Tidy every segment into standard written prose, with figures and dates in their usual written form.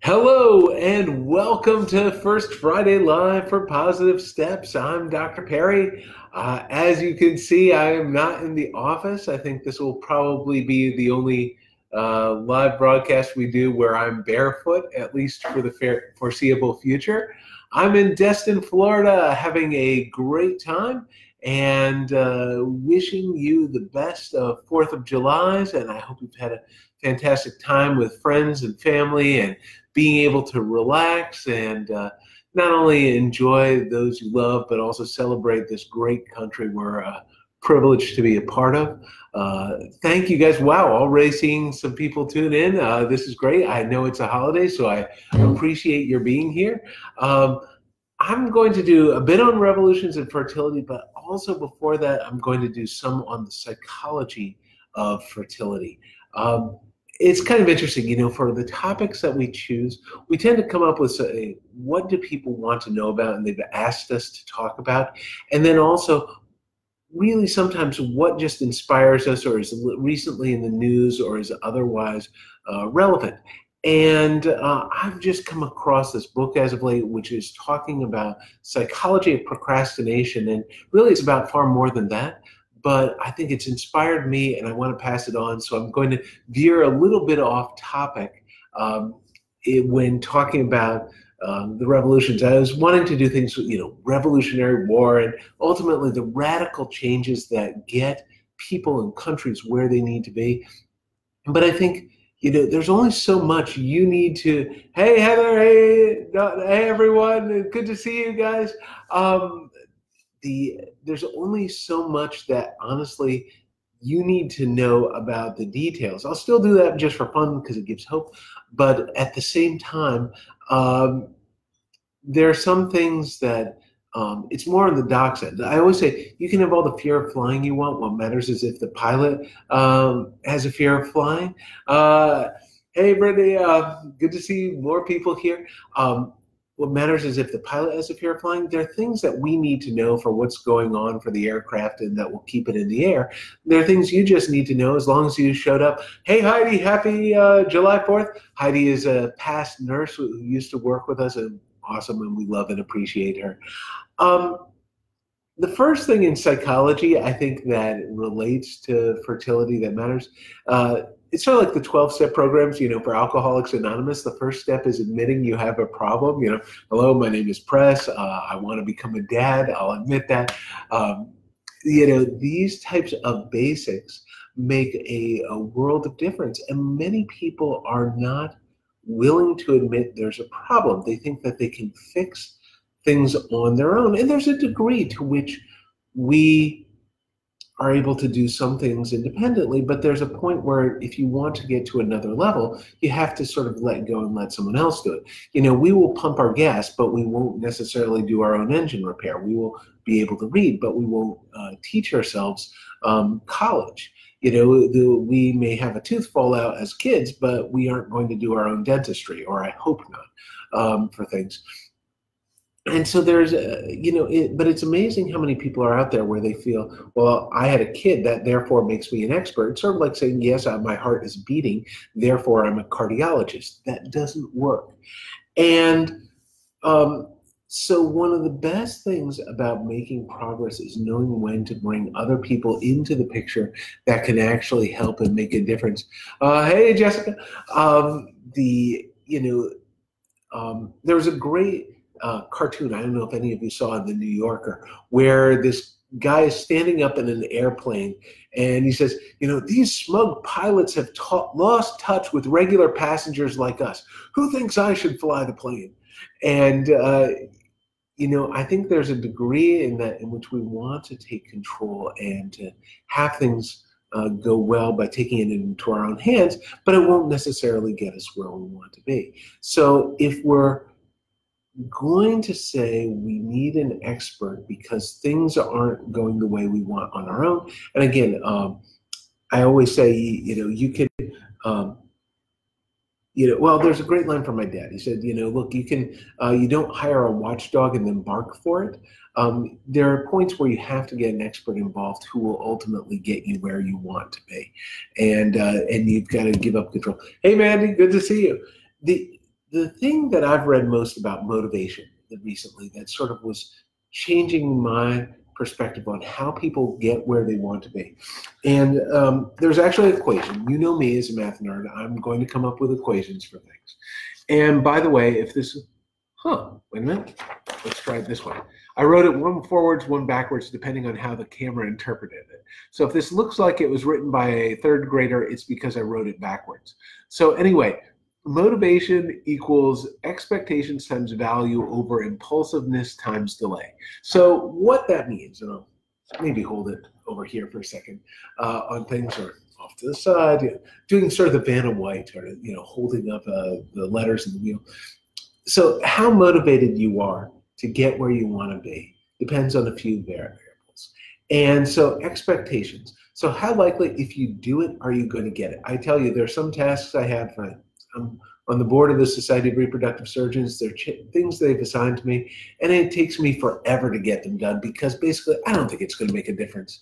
Hello and welcome to First Friday Live for Positive Steps. I'm Dr. Perry. As you can see, I am not in the office. I think this will probably be the only live broadcast we do where I'm barefoot, at least for the foreseeable future. I'm in Destin, Florida, having a great time and wishing you the best of 4th of July's, and I hope you've had a fantastic time with friends and family and being able to relax and not only enjoy those you love, but also celebrate this great country we're privileged to be a part of. Thank you guys. Wow, already seeing some people tune in. This is great. I know it's a holiday, so I appreciate your being here. I'm going to do a bit on revolutions in fertility, but also before that, I'm going to do some on the psychology of fertility. It's kind of interesting, for the topics that we choose, we tend to come up with what do people want to know about, and they've asked us to talk about, and then also really sometimes what just inspires us or is recently in the news or is otherwise relevant. And I've just come across this book as of late, which is talking about psychology of procrastination, and really it's about far more than that. But I think it's inspired me and I want to pass it on. So I'm going to veer a little bit off topic when talking about the revolutions. I was wanting to do things, Revolutionary War and ultimately the radical changes that get people and countries where they need to be. But I think, there's only so much you need to, hey, Heather, hey everyone, good to see you guys. There's only so much that honestly you need to know about the details. I'll still do that just for fun because it gives hope, but at the same time, there are some things that it's more on the doc side. I always say you can have all the fear of flying you want. What matters is if the pilot has a fear of flying. Hey, Brittany, good to see more people here. What matters is if the pilot has a fear of flying. There are things that we need to know for what's going on for the aircraft and that will keep it in the air. There are things you just need to know as long as you showed up. Hey, Heidi, happy July 4th. Heidi is a past nurse who used to work with us, and awesome, and we love and appreciate her. The first thing in psychology, I think, that relates to fertility that matters, it's sort of like the 12-step programs, for Alcoholics Anonymous. The first step is admitting you have a problem. Hello, my name is Press. I want to become a dad. I'll admit that. These types of basics make a world of difference. And many people are not willing to admit there's a problem. They think that they can fix things on their own. And there's a degree to which we are able to do some things independently, but there's a point where if you want to get to another level, you have to sort of let go and let someone else do it. We will pump our gas, but we won't necessarily do our own engine repair. We will be able to read, but we won't teach ourselves college. We may have a tooth fall out as kids, but we aren't going to do our own dentistry, or I hope not, for things. And so there's, but it's amazing how many people are out there where they feel, well, I had a kid, that therefore makes me an expert. It's sort of like saying, yes, my heart is beating, therefore I'm a cardiologist. That doesn't work. And so one of the best things about making progress is knowing when to bring other people into the picture that can actually help and make a difference. Hey, Jessica. There was a great cartoon, I don't know if any of you saw in the New Yorker, where this guy is standing up in an airplane and he says, these smug pilots have lost touch with regular passengers like us. Who thinks I should fly the plane? And I think there's a degree in which we want to take control and to have things go well by taking it into our own hands, but it won't necessarily get us where we want to be. So if we're going to say we need an expert because things aren't going the way we want on our own, and again, I always say, you could, well, there's a great line from my dad. He said, look, you don't hire a watchdog and then bark for it. There are points where you have to get an expert involved who will ultimately get you where you want to be, and you've got to give up control. Hey, Mandy, good to see you. The thing that I've read most about motivation recently that sort of was changing my perspective on how people get where they want to be. And there's actually an equation. You know me as a math nerd. I'm going to come up with equations for things. And by the way, if this, wait a minute. Let's try it this way. I wrote it one forwards, one backwards, depending on how the camera interpreted it. So if this looks like it was written by a third grader, it's because I wrote it backwards. So anyway, motivation equals expectations times value over impulsiveness times delay. So what that means, and I'll maybe hold it over here for a second on things, or off to the side, doing sort of the Vanna White, or holding up the letters in the wheel. So how motivated you are to get where you want to be depends on a few variables. And so expectations. So how likely, if you do it, are you going to get it? I tell you, there are some tasks I have. I'm on the board of the Society of Reproductive Surgeons. There are things they've assigned to me, and it takes me forever to get them done because basically I don't think it's going to make a difference.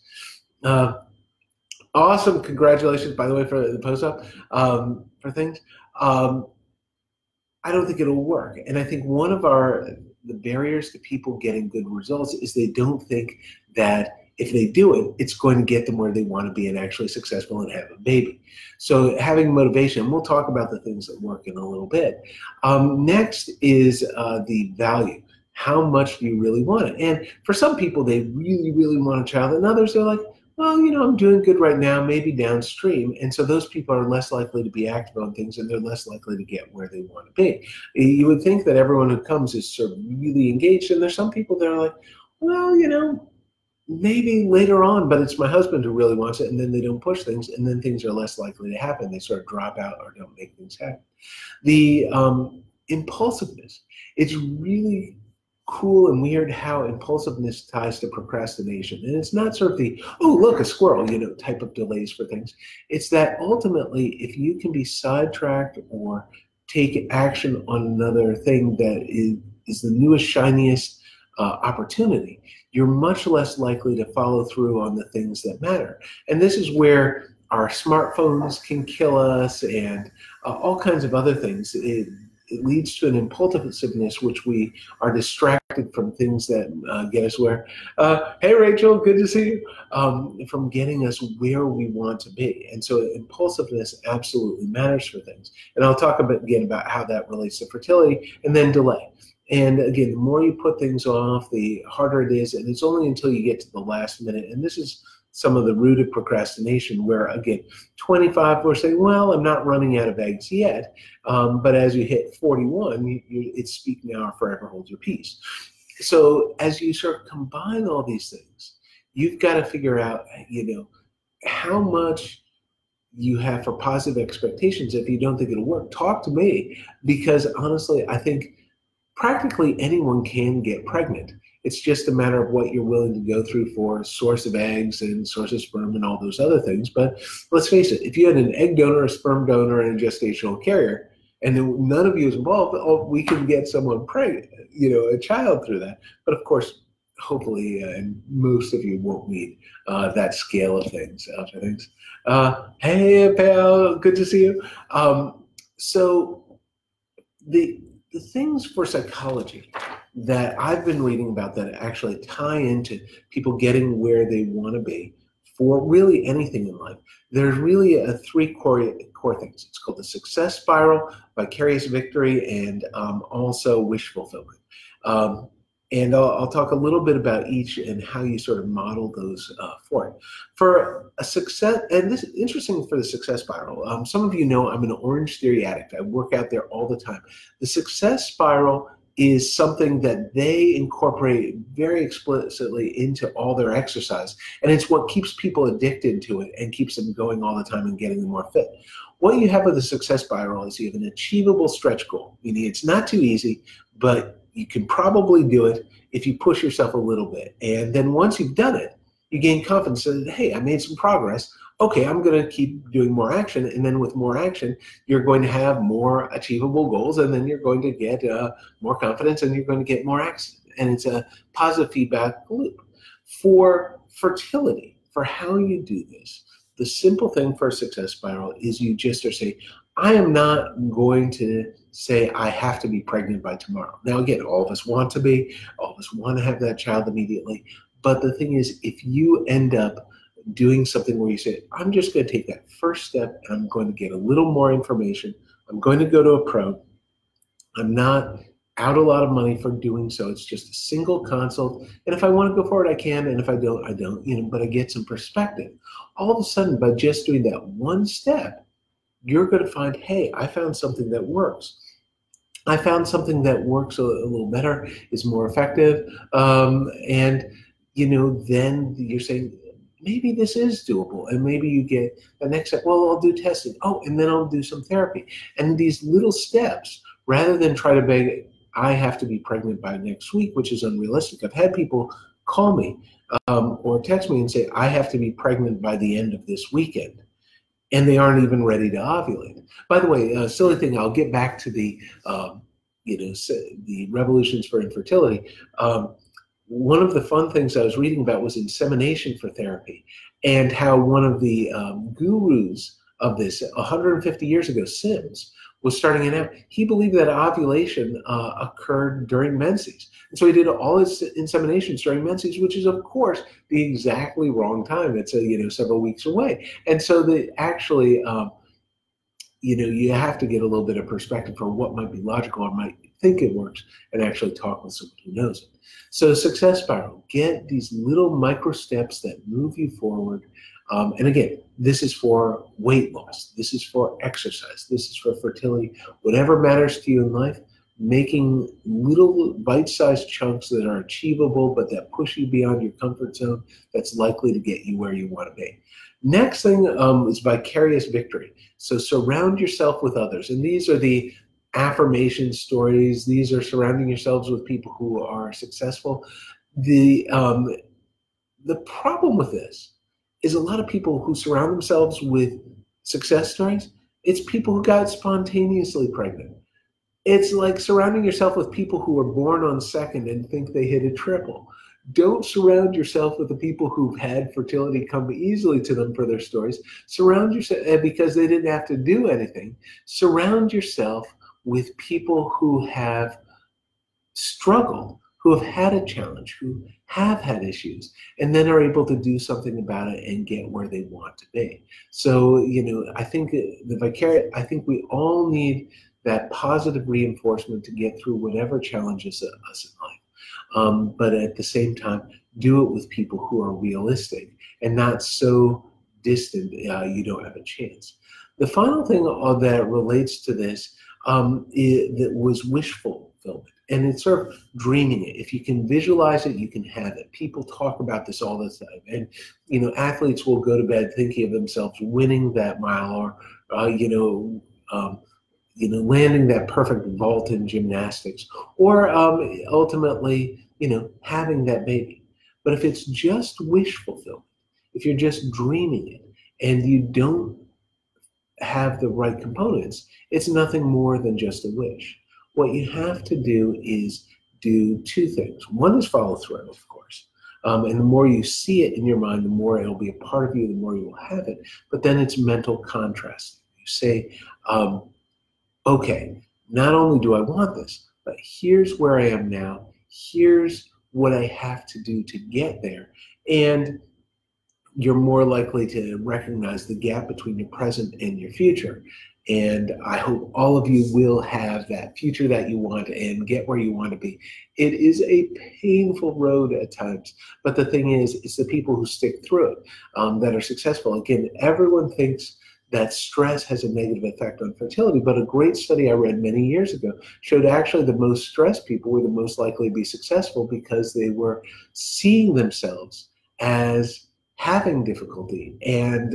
Awesome. Congratulations, by the way, for the post-op for things. I don't think it'll work. And I think one of the barriers to people getting good results is they don't think that if they do it, it's going to get them where they want to be and actually successful and have a baby. So having motivation, we'll talk about the things that work in a little bit. Next is the value. How much do you really want it? And for some people, they really, really want a child, and others are like, well, I'm doing good right now, maybe downstream. And so those people are less likely to be active on things, and they're less likely to get where they want to be. You would think that everyone who comes is sort of really engaged, and there's some people that are like, well, maybe later on, but it's my husband who really wants it, and then they don't push things, and then things are less likely to happen. They sort of drop out or don't make things happen. The impulsiveness, it's really cool and weird how impulsiveness ties to procrastination. And it's not sort of the, oh, look, a squirrel, type of delays for things. It's that ultimately, if you can be sidetracked or take action on another thing that is the newest, shiniest opportunity, you're much less likely to follow through on the things that matter. And this is where our smartphones can kill us, and all kinds of other things. It leads to an impulsiveness, which we are distracted from things that get us where. Hey, Rachel, good to see you. From getting us where we want to be. And so impulsiveness absolutely matters for things. And I'll talk again about how that relates to fertility, and then delay. And again, the more you put things off, the harder it is. And it's only until you get to the last minute. And this is some of the root of procrastination, where again, 25, we're saying, well, I'm not running out of eggs yet. But as you hit 41, it's speak now or forever hold your peace. So as you sort of combine all these things, you've got to figure out, how much you have for positive expectations. If you don't think it'll work, talk to me, because honestly, I think practically anyone can get pregnant. It's just a matter of what you're willing to go through for source of eggs and source of sperm and all those other things. But let's face it, if you had an egg donor, a sperm donor, and a gestational carrier, and then none of you is involved, we can get someone pregnant, a child through that. But of course, hopefully, and most of you won't need that scale of things. Hey, pal, good to see you. So the things for psychology that I've been reading about that actually tie into people getting where they want to be for really anything in life, there's really three core things. It's called the success spiral, vicarious victory, and also wish fulfillment. And I'll talk a little bit about each and how you sort of model those for it. For a success, and this is interesting for the success spiral. Some of you know I'm an Orange Theory addict. I work out there all the time. The success spiral is something that they incorporate very explicitly into all their exercise. And it's what keeps people addicted to it and keeps them going all the time and getting them more fit. What you have with the success spiral is you have an achievable stretch goal, meaning it's not too easy, but you can probably do it if you push yourself a little bit. And then once you've done it, you gain confidence that, hey, I made some progress. Okay, I'm going to keep doing more action. And then with more action, you're going to have more achievable goals. And then you're going to get more confidence, and you're going to get more action. And it's a positive feedback loop. For fertility, for how you do this, the simple thing for a success spiral is you just are saying, I am not going to say, I have to be pregnant by tomorrow. Now, again, all of us want to be, all of us want to have that child immediately. But the thing is, if you end up doing something where you say, I'm just going to take that first step and I'm going to get a little more information, I'm going to go to a pro, I'm not out a lot of money for doing so. It's just a single consult. And if I want to go forward, I can. And if I don't, I don't, but I get some perspective. All of a sudden, by just doing that one step, you're going to find, hey, I found something that works. I found something that works a little better, is more effective. And then you're saying, maybe this is doable. And maybe you get the next step, well, I'll do testing. Oh, and then I'll do some therapy. And these little steps, rather than try to beg, I have to be pregnant by next week, which is unrealistic. I've had people call me or text me and say, I have to be pregnant by the end of this weekend. And they aren't even ready to ovulate. By the way, a silly thing, I'll get back to the, the revolutions for infertility. One of the fun things I was reading about was insemination for therapy, and how one of the gurus of this 150 years ago, Sims, was starting it out. He believed that ovulation occurred during menses. And so he did all his inseminations during menses, which is, of course, the exactly wrong time. It's several weeks away. And so actually, you have to get a little bit of perspective for what might be logical or might think it works, and actually talk with someone who knows it. So success spiral, get these little micro steps that move you forward. And again, this is for weight loss. This is for exercise. This is for fertility. Whatever matters to you in life, making little bite-sized chunks that are achievable, but that push you beyond your comfort zone, that's likely to get you where you want to be. Next thing is vicarious victory. So surround yourself with others. And these are the affirmation stories. These are surrounding yourselves with people who are successful. The problem with this is a lot of people who surround themselves with success stories, it's people who got spontaneously pregnant. It's like surrounding yourself with people who were born on second and think they hit a triple. Don't surround yourself with the people who've had fertility come easily to them for their stories. Surround yourself, because they didn't have to do anything, surround yourself with people who have struggled, who have had a challenge, who have had issues, and then are able to do something about it and get where they want to be. So, I think I think we all need that positive reinforcement to get through whatever challenges us in life. But at the same time, do it with people who are realistic and not so distant you don't have a chance. The final thing that relates to this that was wish fulfillment. And it's sort of dreaming it. If you can visualize it, you can have it. People talk about this all the time. And, athletes will go to bed thinking of themselves winning that mile or, landing that perfect vault in gymnastics, or ultimately, having that baby. But if it's just wish fulfillment, if you're just dreaming it and you don't have the right components, it's nothing more than just a wish. What you have to do is do two things. One is follow through, of course. And the more you see it in your mind, the more it'll be a part of you, the more you will have it. But then it's mental contrast. You say, okay, not only do I want this, but here's where I am now. Here's what I have to do to get there. And you're more likely to recognize the gap between your present and your future. And I hope all of you will have that future that you want and get where you want to be. It is a painful road at times, but the thing is, it's the people who stick through it that are successful. Again, everyone thinks that stress has a negative effect on fertility, but a great study I read many years ago showed actually the most stressed people were the most likely to be successful because they were seeing themselves as having difficulty, and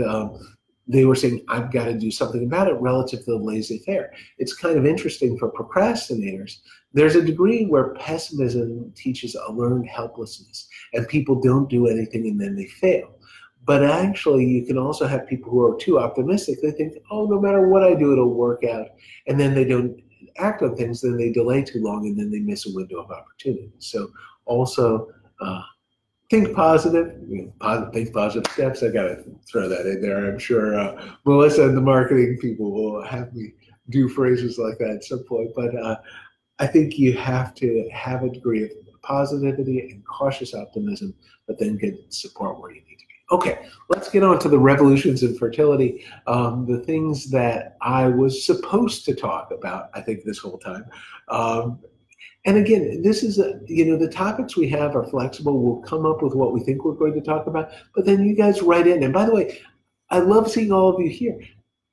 they were saying, I've got to do something about it relative to the laissez-faire. It's kind of interesting for procrastinators. There's a degree where pessimism teaches a learned helplessness, and people don't do anything and then they fail. But actually, you can also have people who are too optimistic. They think, oh, no matter what I do, it'll work out. And then they don't act on things, then they delay too long, and then they miss a window of opportunity. So also, think positive, think positive steps. I got to throw that in there. I'm sure Melissa and the marketing people will have me do phrases like that at some point. But I think you have to have a degree of positivity and cautious optimism, but then get support where you need to be. Okay, let's get on to the revolutions in fertility, the things that I was supposed to talk about, I think, this whole time. And again, this is, the topics we have are flexible. We'll come up with what we think we're going to talk about, but then you guys write in. And by the way, I love seeing all of you here.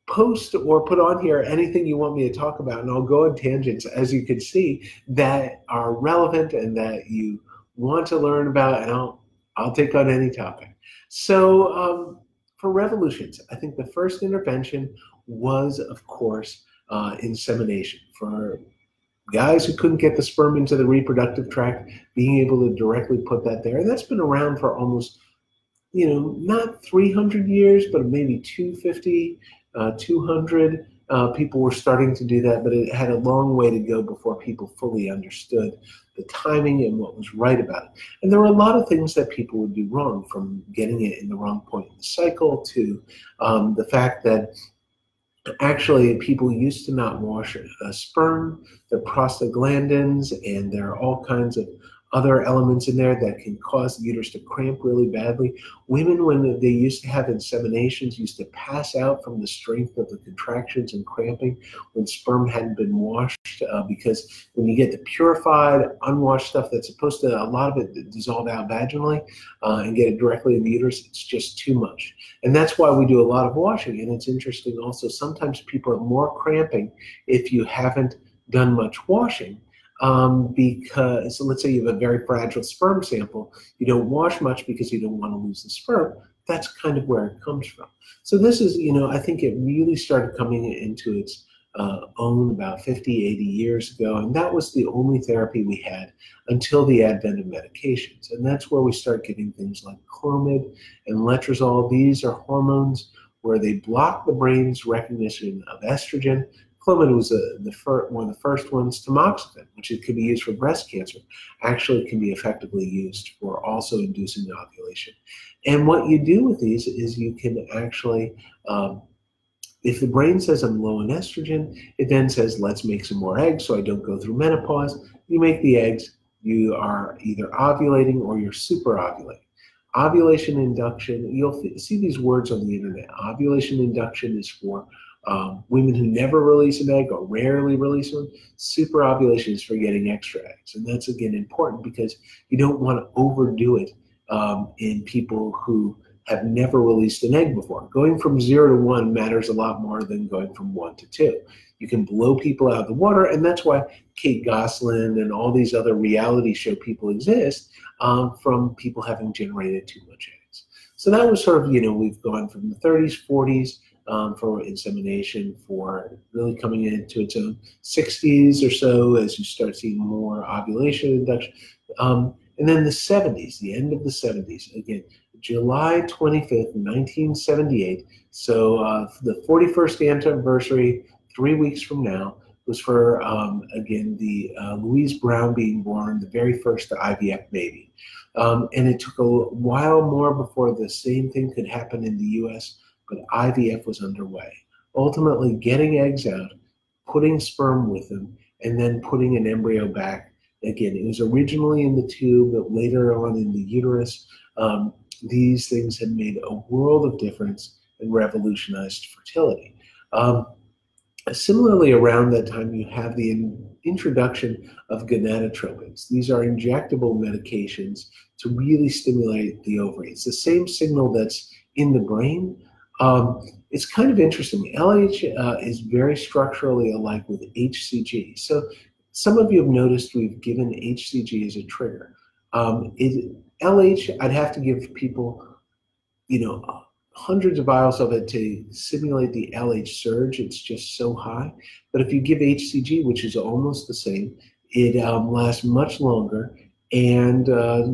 Post or put on here anything you want me to talk about, and I'll go on tangents, as you can see, that are relevant and that you want to learn about, and I'll take on any topic. So for revolutions, I think the first intervention was, of course, insemination. For guys who couldn't get the sperm into the reproductive tract, being able to directly put that there. And that's been around for almost, not 300 years, but maybe 250, 200. People were starting to do that, but it had a long way to go before people fully understood the timing and what was right about it. And there were a lot of things that people would do wrong, from getting it in the wrong point in the cycle to the fact that actually people used to not wash sperm, their prostaglandins, and there are all kinds of other elements in there that can cause the uterus to cramp really badly. Women, when they used to have inseminations, used to pass out from the strength of the contractions and cramping when sperm hadn't been washed, because when you get the purified, unwashed stuff that's supposed to, a lot of it dissolve out vaginally and get it directly in the uterus, it's just too much. And that's why we do a lot of washing. And it's interesting also, sometimes people are more cramping if you haven't done much washing. Because, so let's say you have a very fragile sperm sample, you don't wash much because you don't want to lose the sperm. That's kind of where it comes from. So this is, I think it really started coming into its own about 50, 80 years ago, and that was the only therapy we had until the advent of medications. And that's where we start getting things like Clomid and Letrozole. These are hormones where they block the brain's recognition of estrogen. Clomid was one of the first ones. Tamoxifen, which it can be used for breast cancer, actually can be effectively used for also inducing ovulation. And what you do with these is you can actually, if the brain says I'm low in estrogen, it then says let's make some more eggs so I don't go through menopause. You make the eggs, you are either ovulating or you're super ovulating. Ovulation induction, you'll see these words on the internet. Ovulation induction is for women who never release an egg or rarely release one. Super ovulation is for getting extra eggs. And that's, again, important because you don't want to overdo it in people who have never released an egg before. Going from 0 to 1 matters a lot more than going from 1 to 2. You can blow people out of the water, and that's why Kate Gosselin and all these other reality show people exist, from people having generated too much eggs. So that was sort of, we've gone from the 30s, 40s, for insemination, for really coming into its own 60s or so as you start seeing more ovulation induction. And then the 70s, the end of the 70s, again, July 25th, 1978. So the 41st anniversary, 3 weeks from now, was for, again, the Louise Brown being born, the very first IVF baby. And it took a while more before the same thing could happen in the US, but IVF was underway. Ultimately, getting eggs out, putting sperm with them, and then putting an embryo back. Again, it was originally in the tube, but later on in the uterus. These things had made a world of difference and revolutionized fertility. Similarly, around that time, you have the introduction of gonadotropins. These are injectable medications to really stimulate the ovary. It's the same signal that's in the brain. It's kind of interesting. LH is very structurally alike with HCG. So some of you have noticed we've given HCG as a trigger. LH, I'd have to give people, hundreds of vials of it to simulate the LH surge. It's just so high. But if you give HCG, which is almost the same, it lasts much longer and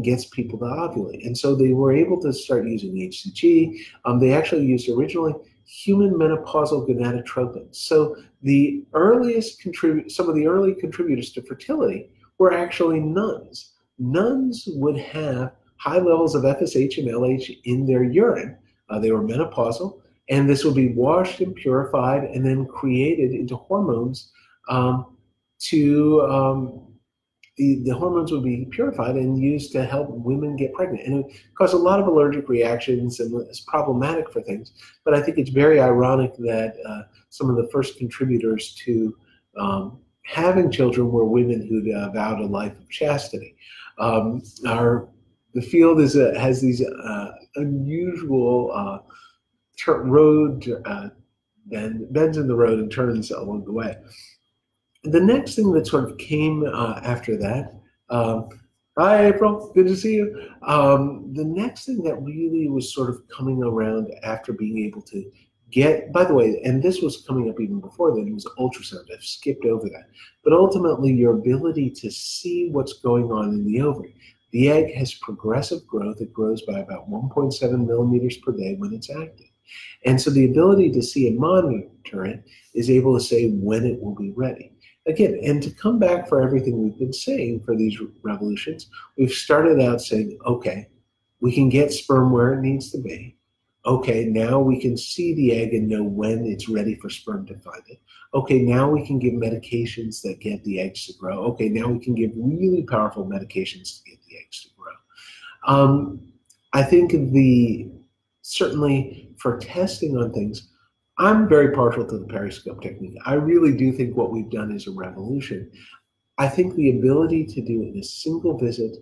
gets people to ovulate. And so they were able to start using HCG. They actually used originally human menopausal gonadotropins. So the earliest some of the early contributors to fertility were actually nuns. Nuns would have high levels of FSH and LH in their urine. They were menopausal, And this will be washed and purified and then created into hormones to the hormones would be purified and used to help women get pregnant. And it caused a lot of allergic reactions and it's problematic for things. But I think it's very ironic that some of the first contributors to having children were women who'd vowed a life of chastity. The field has these unusual bends in the road and turns along the way. The next thing that sort of came after that, hi April, good to see you. The next thing that really was sort of coming around after being able to get, by the way, and this was coming up even before then, was ultrasound. I've skipped over that. But ultimately, your ability to see what's going on in the ovary. The egg has progressive growth. It grows by about 1.7 millimeters per day when it's active. And so the ability to see and monitor it is able to say when it will be ready. Again, and to come back for everything we've been saying for these revolutions, we've started out saying, okay, we can get sperm where it needs to be. Okay, now we can see the egg and know when it's ready for sperm to find it. Okay, now we can give medications that get the eggs to grow. Okay, now we can give really powerful medications to get the eggs to grow. I think certainly for testing on things, I'm very partial to the periscope technique. I really do think what we've done is a revolution. I think the ability to do in a single visit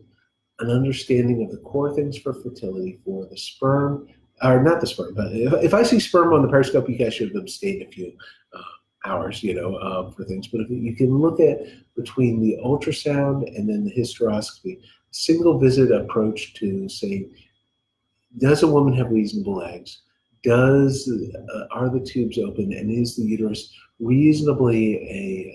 an understanding of the core things for fertility for the sperm, or not the sperm, but if I see sperm on the periscope, you guys should have abstained a few hours, for things. But if you can look at between the ultrasound and then the hysteroscopy, single visit approach to say, does a woman have reasonable eggs? Are the tubes open, and is the uterus reasonably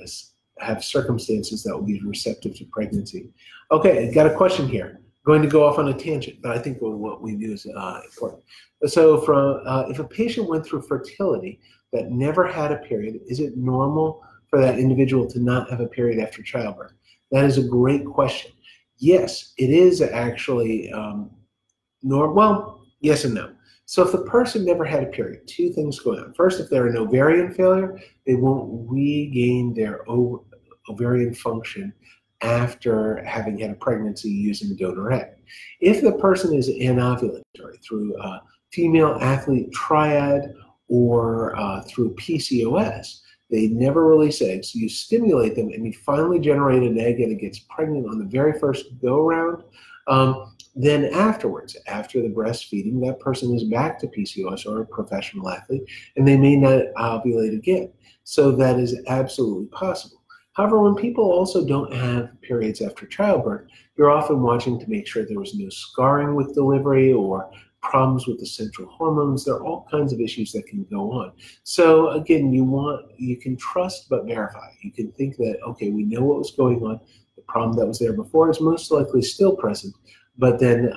have circumstances that will be receptive to pregnancy? Okay, got a question here. Going to go off on a tangent, but I think what we do is important. So if a patient went through fertility that never had a period, is it normal for that individual to not have a period after childbirth? That is a great question. Yes, it is actually normal. Well, yes and no. So if the person never had a period, two things going on. First, if they're an ovarian failure, they won't regain their ovarian function after having had a pregnancy using donor egg. If the person is anovulatory through a female athlete triad or through PCOS, they never release eggs. So you stimulate them and you finally generate an egg and it gets pregnant on the very first go-around. Then afterwards, after the breastfeeding, that person is back to PCOS or a professional athlete, and they may not ovulate again. So that is absolutely possible. However, when people also don't have periods after childbirth, you're often watching to make sure there was no scarring with delivery or problems with the central hormones. There are all kinds of issues that can go on. So again, you can trust but verify. You can think that, okay, we know what was going on. The problem that was there before is most likely still present. But then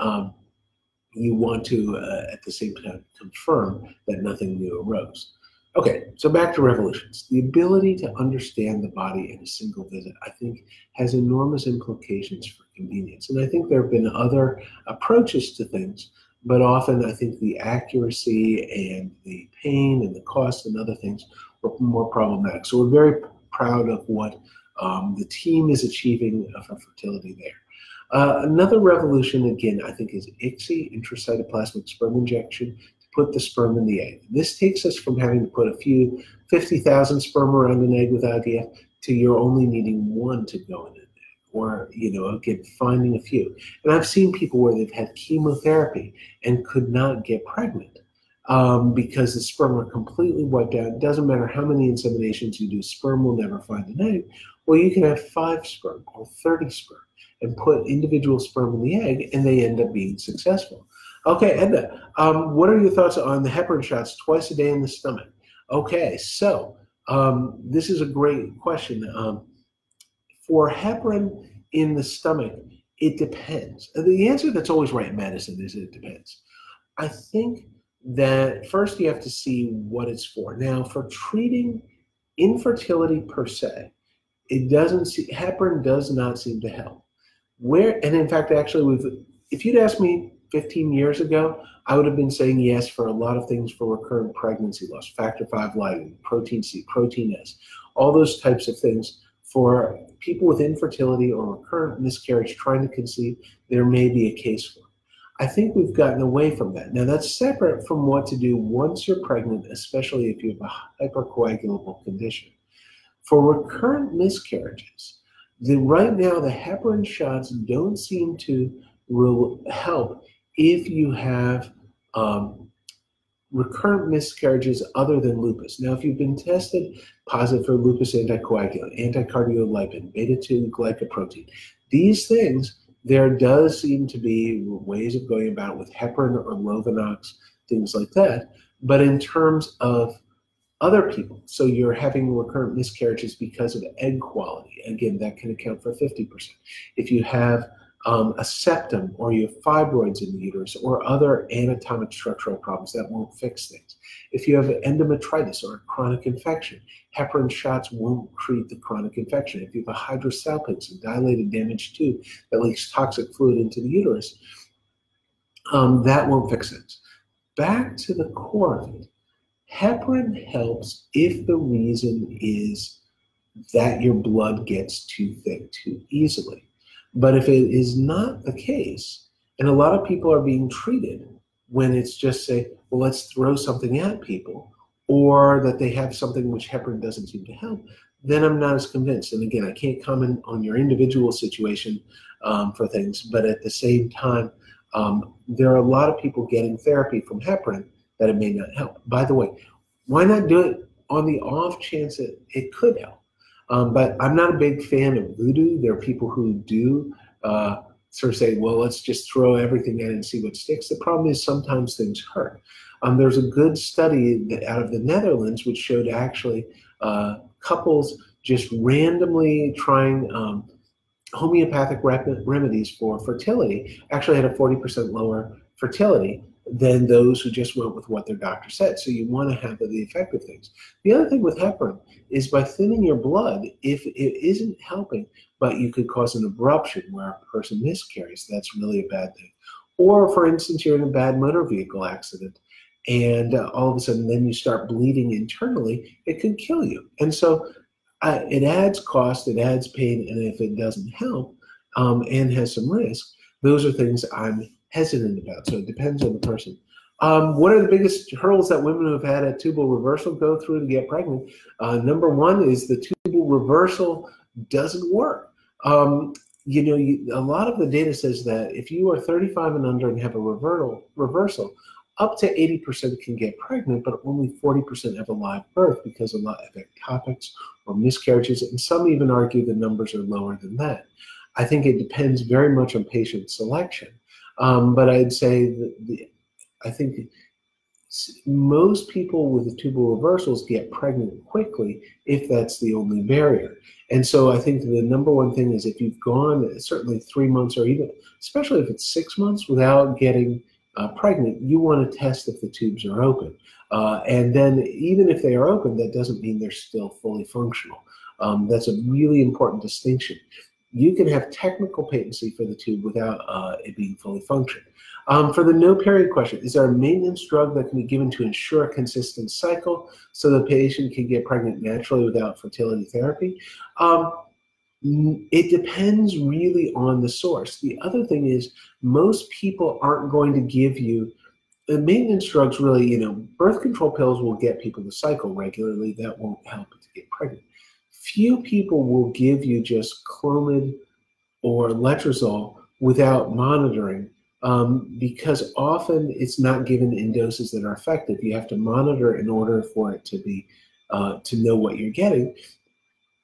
you want to, at the same time, confirm that nothing new arose. Okay, so back to revolutions. The ability to understand the body in a single visit, I think, has enormous implications for convenience. And I think there have been other approaches to things, but often I think the accuracy and the pain and the cost and other things were more problematic. So we're very proud of what the team is achieving for fertility there. Another revolution, again, I think is ICSI, intracytoplasmic sperm injection, to put the sperm in the egg. This takes us from having to put a few 50,000 sperm around an egg with IVF to you're only needing one to go in an egg, or, again, finding a few. And I've seen people where they've had chemotherapy and could not get pregnant because the sperm are completely wiped out. It doesn't matter how many inseminations you do, sperm will never find an egg. Well, you can have 5 sperm or 30 sperm and put individual sperm in the egg, and they end up being successful. Okay, Edna, what are your thoughts on the heparin shots twice a day in the stomach? Okay, so this is a great question. For heparin in the stomach, it depends. The answer that's always right in medicine is it depends. I think that first you have to see what it's for. Now, for treating infertility per se, heparin does not seem to help. And in fact, actually, if you'd asked me 15 years ago, I would have been saying yes for a lot of things for recurrent pregnancy loss, factor V Leiden, protein C, protein S, all those types of things. For people with infertility or recurrent miscarriage trying to conceive, there may be a case for it. I think we've gotten away from that. Now, that's separate from what to do once you're pregnant, especially if you have a hypercoagulable condition. For recurrent miscarriages, right now the heparin shots don't seem to help if you have recurrent miscarriages other than lupus. Now, if you've been tested positive for lupus anticoagulant, anticardiolipin, beta-2 glycoprotein, these things, there does seem to be ways of going about with heparin or Lovenox, things like that. But in terms of other people, so you're having recurrent miscarriages because of egg quality, again, that can account for 50%. If you have a septum or you have fibroids in the uterus or other anatomic structural problems, that won't fix things. If you have endometritis or a chronic infection, heparin shots won't treat the chronic infection. If you have a hydrosalpinx, a dilated damaged tube that leaks toxic fluid into the uterus, that won't fix things. Back to the core of it. Heparin helps if the reason is that your blood gets too thick too easily. But if it is not the case, and a lot of people are being treated when it's just say, well, let's throw something at people, or that they have something which heparin doesn't seem to help, then I'm not as convinced. And again, I can't comment on your individual situation for things, but at the same time, there are a lot of people getting therapy from heparin that it may not help. By the way, why not do it on the off chance that it could help? But I'm not a big fan of voodoo. There are people who do sort of say, well, let's just throw everything in and see what sticks. The problem is sometimes things hurt. There's a good study out of the Netherlands which showed actually couples just randomly trying homeopathic remedies for fertility actually had a 40% lower fertility than those who just went with what their doctor said. So you want to have the effective things. The other thing with heparin is by thinning your blood, if it isn't helping, but you could cause an abruption where a person miscarries, that's really a bad thing. Or for instance, you're in a bad motor vehicle accident and all of a sudden then you start bleeding internally, it could kill you. And so it adds cost, it adds pain, and if it doesn't help and has some risk, those are things I'm hesitant about. So it depends on the person. What are the biggest hurdles that women who have had a tubal reversal go through to get pregnant? Number one is the tubal reversal doesn't work. You know, a lot of the data says that if you are 35 and under and have a reversal, up to 80% can get pregnant, but only 40% have a live birth because a lot of ectopics or miscarriages, and some even argue the numbers are lower than that. I think it depends very much on patient selection. But I'd say that I think most people with the tubal reversals get pregnant quickly if that's the only barrier. And so I think the number one thing is if you've gone certainly 3 months or even, especially if it's 6 months without getting pregnant, you want to test if the tubes are open. And then even if they are open, that doesn't mean they're still fully functional. That's a really important distinction. You can have technical patency for the tube without it being fully functioned. For the no period question, is there a maintenance drug that can be given to ensure a consistent cycle so the patient can get pregnant naturally without fertility therapy? It depends really on the source. The other thing is most people aren't going to give you the maintenance drugs. Really, you know, birth control pills will get people to cycle regularly. That won't help to get pregnant. Few people will give you just Clomid or Letrozole without monitoring because often it's not given in doses that are effective. You have to monitor in order for it to be to know what you're getting,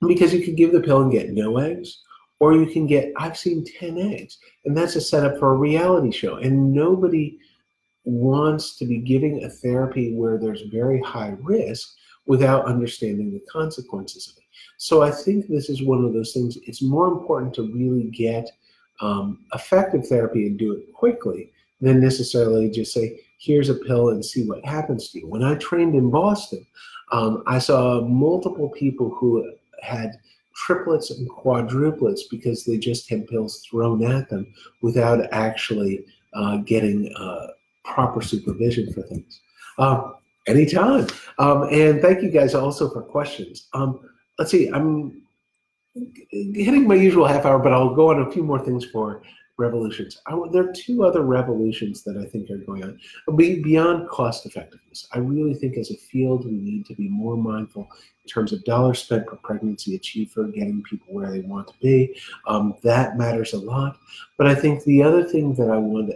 because you can give the pill and get no eggs, or you can get, I've seen 10 eggs, and that's a setup for a reality show. And nobody wants to be giving a therapy where there's very high risk without understanding the consequences of it. So I think this is one of those things. It's more important to really get effective therapy and do it quickly than necessarily just say, here's a pill and see what happens to you. When I trained in Boston, I saw multiple people who had triplets and quadruplets because they just had pills thrown at them without actually getting proper supervision for things. Anytime. And thank you guys also for questions. Let's see, I'm hitting my usual half hour, but I'll go on a few more things for revolutions. There are two other revolutions that I think are going on. Beyond cost effectiveness, I really think as a field we need to be more mindful in terms of dollars spent per pregnancy achieved for getting people where they want to be. That matters a lot. But I think the other two that I want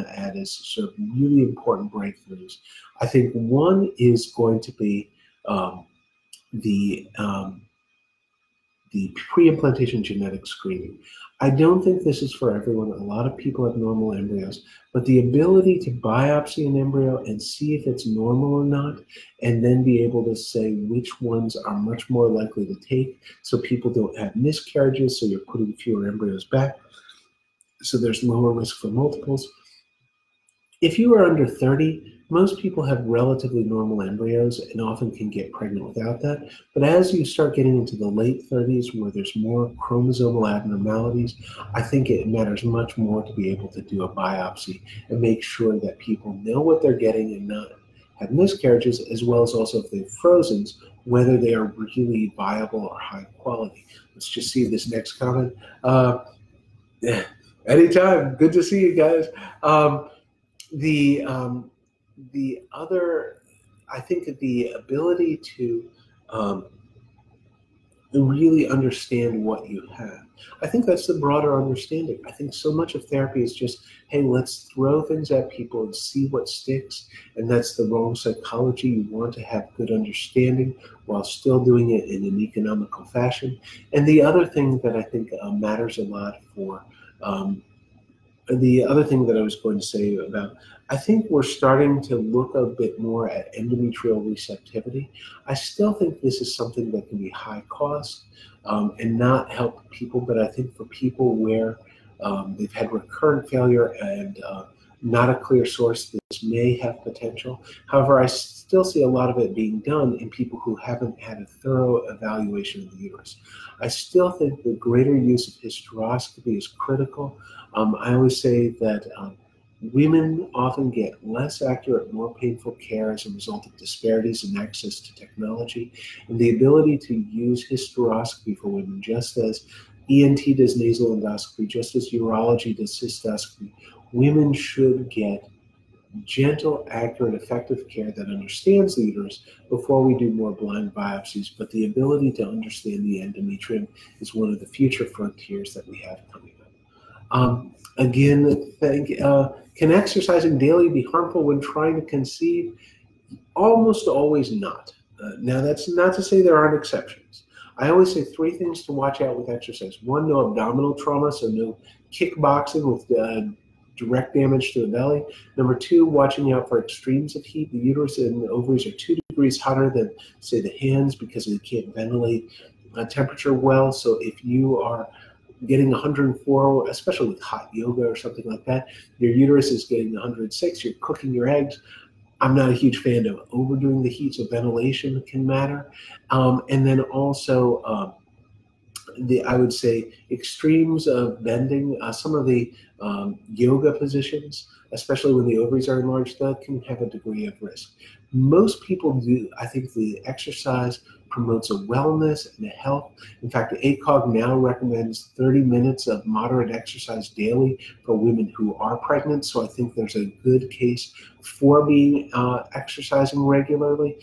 to add is sort of really important breakthroughs. I think one is going to be the pre-implantation genetic screening. I don't think this is for everyone. A lot of people have normal embryos, but the ability to biopsy an embryo and see if it's normal or not, and then be able to say which ones are much more likely to take, so people don't have miscarriages, so you're putting fewer embryos back, so there's lower risk for multiples. If you are under 30, most people have relatively normal embryos and often can get pregnant without that. But as you start getting into the late 30s where there's more chromosomal abnormalities, I think it matters much more to be able to do a biopsy and make sure that people know what they're getting and not have miscarriages, as well as also if they've frozen, whether they are really viable or high quality. Let's just see this next comment. Anytime. Good to see you guys. The other, I think that the ability to really understand what you have. I think that's the broader understanding. I think so much of therapy is just, hey, let's throw things at people and see what sticks. And that's the wrong psychology. You want to have good understanding while still doing it in an economical fashion. And the other thing that I think matters a lot for the other thing that I was going to say about, I think we're starting to look a bit more at endometrial receptivity. I still think this is something that can be high cost and not help people, but I think for people where they've had recurrent failure and not a clear source, this may have potential. However, I still see a lot of it being done in people who haven't had a thorough evaluation of the uterus. I still think the greater use of hysteroscopy is critical. I always say that women often get less accurate, more painful care as a result of disparities in access to technology, and the ability to use hysteroscopy for women, just as ENT does nasal endoscopy, just as urology does cystoscopy. Women should get gentle, accurate, effective care that understands the uterus before we do more blind biopsies. But the ability to understand the endometrium is one of the future frontiers that we have coming up. Again, can exercising daily be harmful when trying to conceive? Almost always not. Now, that's not to say there aren't exceptions. I always say three things to watch out with exercise. One, no abdominal trauma, so no kickboxing with direct damage to the belly. Number two, watching out for extremes of heat. The uterus and the ovaries are 2 degrees hotter than, say, the hands because they can't ventilate temperature well. So if you are getting 104, especially with hot yoga or something like that, your uterus is getting 106, you're cooking your eggs. I'm not a huge fan of overdoing the heat, so ventilation can matter. And then also, I would say extremes of bending, some of the yoga positions, especially when the ovaries are enlarged, that can have a degree of risk. Most people do. I think the exercise promotes a wellness and a health. In fact, ACOG now recommends 30 minutes of moderate exercise daily for women who are pregnant. So I think there's a good case for being exercising regularly.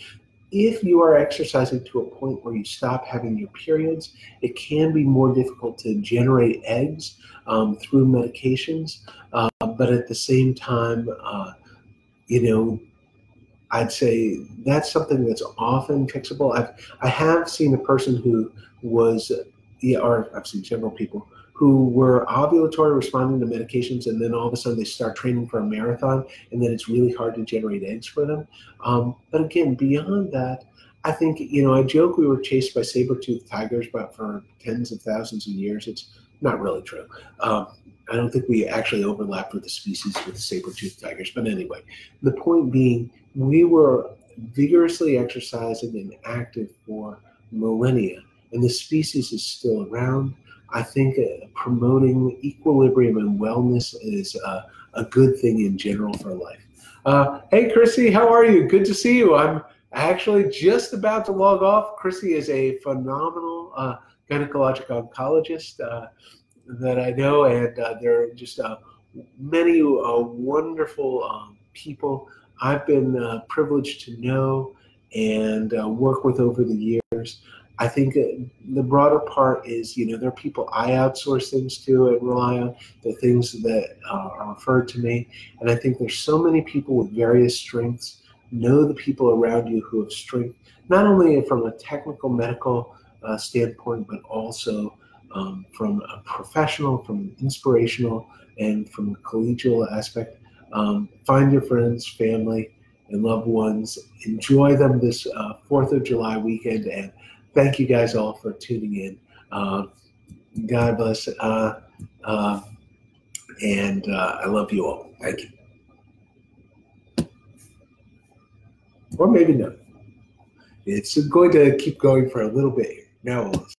If you are exercising to a point where you stop having your periods, it can be more difficult to generate eggs through medications. But at the same time, I'd say that's something that's often fixable. I have seen a person who was, or I've seen several people who were ovulatory, responding to medications, and then all of a sudden they start training for a marathon, and then it's really hard to generate eggs for them. But again, beyond that, I think, I joke we were chased by saber-toothed tigers, but for tens of thousands of years. It's not really true. I don't think we actually overlapped with the species with saber-toothed tigers. But anyway, the point being, we were vigorously exercising and active for millennia, and the species is still around. I think promoting equilibrium and wellness is a good thing in general for life. Hey, Chrissy, how are you? Good to see you. I'm actually just about to log off. Chrissy is a phenomenal gynecologic oncologist that I know, and there are just many wonderful people I've been privileged to know and work with over the years. I think the broader part is, there are people I outsource things to and rely on, the things that are referred to me. And I think there's so many people with various strengths. Know the people around you who have strength, not only from a technical medical standpoint, but also from a professional, from an inspirational, and from a collegial aspect. Find your friends, family, and loved ones. Enjoy them this 4th of July weekend, and thank you guys all for tuning in. God bless, and I love you all. Thank you. Or maybe not. It's going to keep going for a little bit here. Now we'll listen.